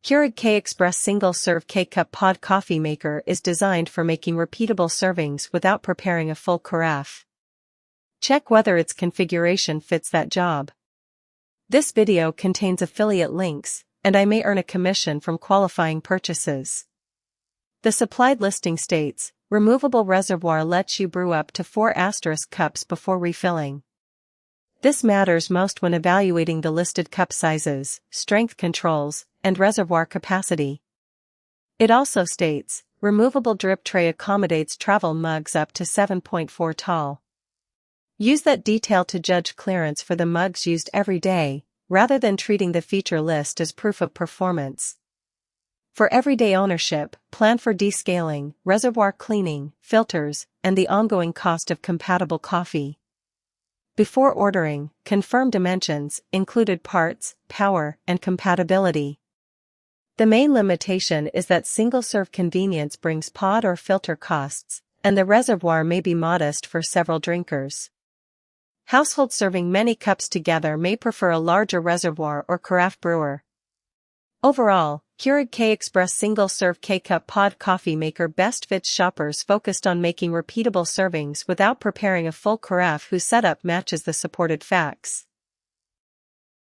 Keurig K-Express single-serve K-Cup pod coffee maker is designed for making repeatable servings without preparing a full carafe. Check whether its configuration fits that job. This video contains affiliate links, and I may earn a commission from qualifying purchases. The supplied listing states, removable reservoir lets you brew up to 4 cups before refilling. This matters most when evaluating the listed cup sizes, strength controls, and reservoir capacity. It also states, removable drip tray accommodates travel mugs up to 7.4 tall. Use that detail to judge clearance for the mugs used every day, rather than treating the feature list as proof of performance. For everyday ownership, plan for descaling, reservoir cleaning, filters, and the ongoing cost of compatible coffee. Before ordering, confirm dimensions, included parts, power, and compatibility. The main limitation is that single-serve convenience brings pod or filter costs, and the reservoir may be modest for several drinkers. Households serving many cups together may prefer a larger reservoir or carafe brewer. Overall, Keurig K-Express single-serve K-Cup pod coffee maker best fits shoppers focused on making repeatable servings without preparing a full carafe whose setup matches the supported facts.